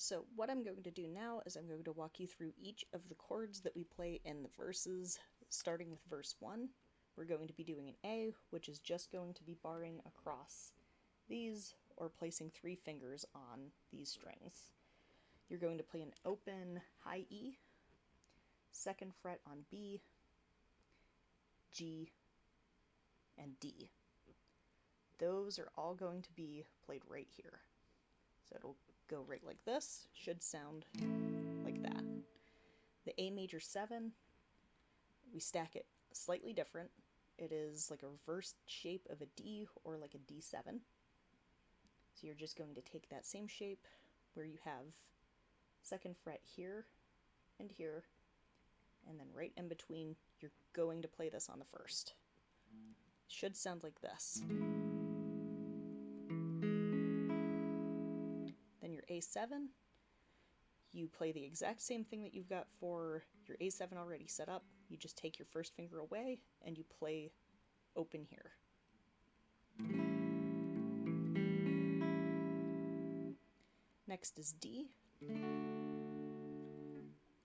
So what I'm going to do now is I'm going to walk you through each of the chords that we play in the verses, starting with verse 1. We're going to be doing an A, which is just going to be barring across these or placing 3 fingers on these strings. You're going to play an open high E, 2nd fret on B, G, and D. Those are all going to be played right here. So it'll go right like this, should sound like that. The A major 7, we stack it slightly different. It is like a reversed shape of a D or like a D7. So you're just going to take that same shape where you have 2nd fret here and here, and then right in between, you're going to play this on the 1st. Should sound like this. Then your A7, you play the exact same thing that you've got for your A7 already set up. You just take your 1st finger away and you play open here. Next is D.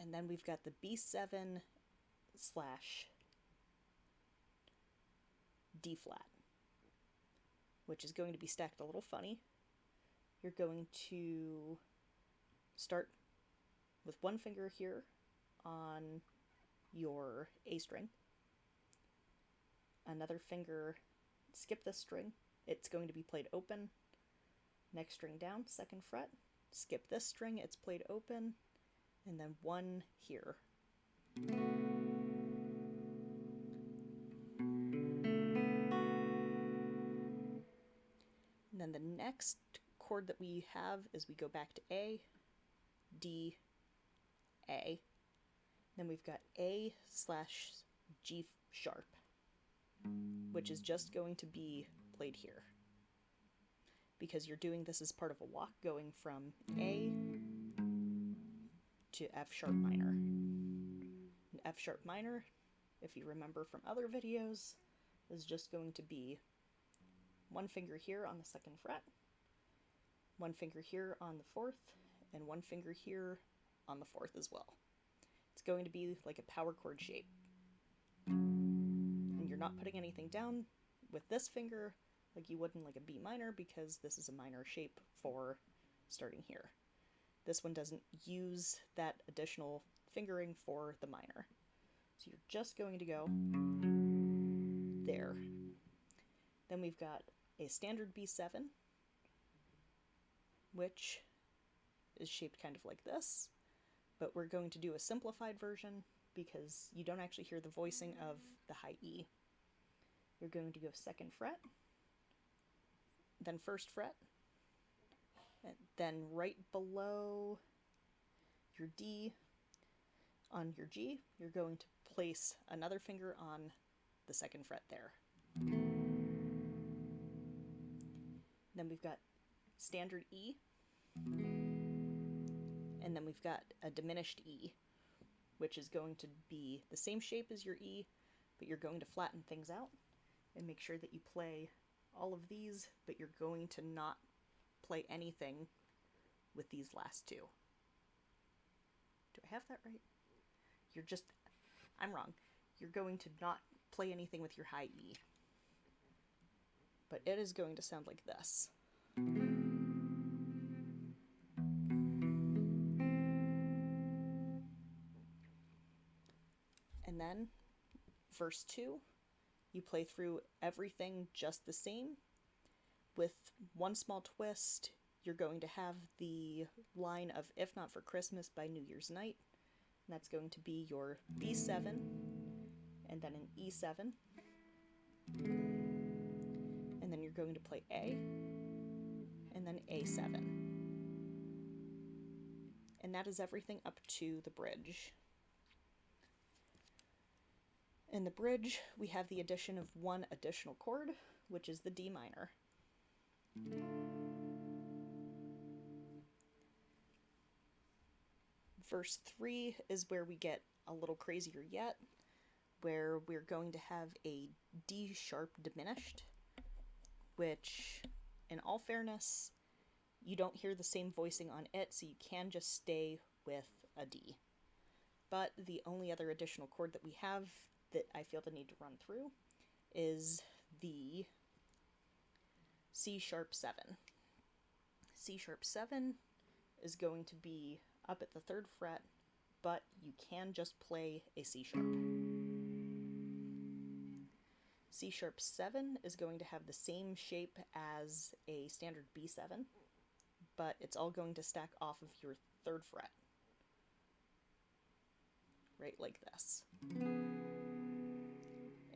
And then we've got the B7 slash D flat, which is going to be stacked a little funny. You're going to start with 1 finger here on your A string, another finger, skip this string, it's going to be played open, next string down, 2nd fret, skip this string, it's played open, and then 1 here. And then the next chord that we have is we go back to A, D, A. Then we've got A slash G sharp, which is just going to be played here. Because you're doing this as part of a walk going from A to F sharp minor. And F sharp minor, if you remember from other videos, is just going to be 1 finger here on the 2nd fret, 1 finger here on the 4th, and 1 finger here on the 4th as well. It's going to be like a power chord shape. And you're not putting anything down with this finger like you would in like a B minor, because this is a minor shape for starting here. This one doesn't use that additional fingering for the minor. So you're just going to go there. Then we've got a standard B7, which is shaped kind of like this, but we're going to do a simplified version because you don't actually hear the voicing of the high E. You're going to go 2nd fret, then 1st fret, and then right below your D on your G, you're going to place another finger on the 2nd fret there. Then we've got standard E, and then we've got a diminished E, which is going to be the same shape as your E, but you're going to flatten things out and make sure that you play all of these, but you're going to not play anything with these last 2. Do I have that right? I'm wrong. You're going to not play anything with your high E. But it is going to sound like this. And then, verse 2, you play through everything just the same. With one small twist, you're going to have the line of If Not for Christmas by New Year's Night. And that's going to be your B7, and then an E7. And then you're going to play A, and then A7. And that is everything up to the bridge. In the bridge, we have the addition of 1 additional chord, which is the D minor. Verse 3 is where we get a little crazier yet, where we're going to have a D sharp diminished, which, in all fairness, You don't hear the same voicing on it, so you can just stay with a D. But the only other additional chord that we have that I feel the need to run through is the C sharp 7. C sharp 7 is going to be up at the 3rd fret, but you can just play a C sharp. C sharp 7 is going to have the same shape as a standard B7, but it's all going to stack off of your 3rd fret. Right like this.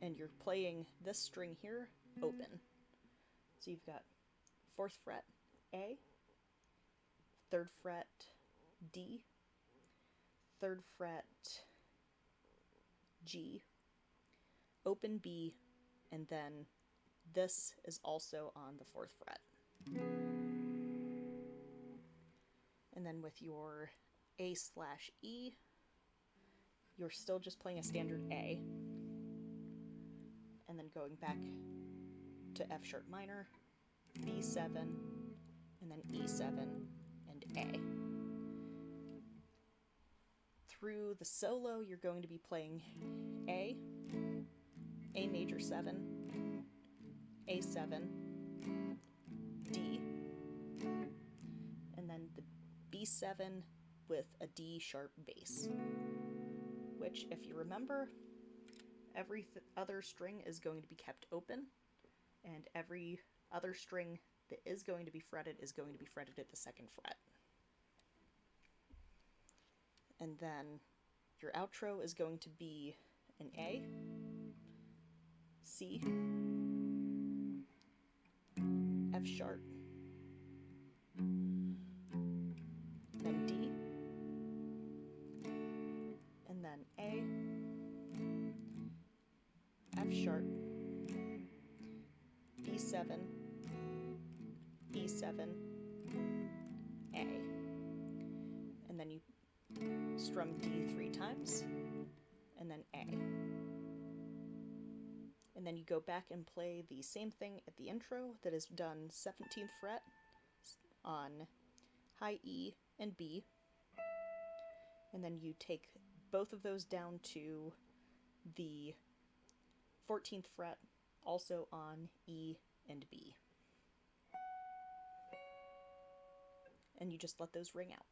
And you're playing this string here open. So you've got 4th fret A, 3rd fret D, 3rd fret G, open B, and then this is also on the 4th fret. And then with your A/E, you're still just playing a standard A, and then going back to F sharp minor, B7, and then E7, and A. Through the solo, you're going to be playing A major 7, A7, D, and then the B7 with a D sharp bass, which, if you remember, every other string is going to be kept open, and every other string that is going to be fretted is going to be fretted at the 2nd fret. And then your outro is going to be an A, C, F sharp, then D, and then A, F sharp, B7, E7, A. And then you strum D 3 times, and then A. And then you go back and play the same thing at the intro that is done 17th fret on high E and B. And then you take both of those down to the 14th fret, also on E and B. And you just let those ring out.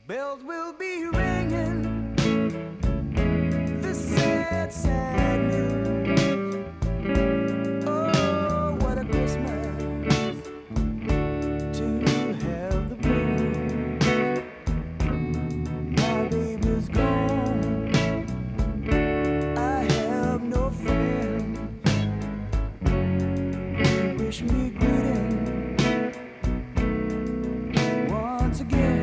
Bells will be ringing, the sad, sad news. Oh, what a Christmas to have the blues. My baby's gone, I have no friends. Wish me greeting once again.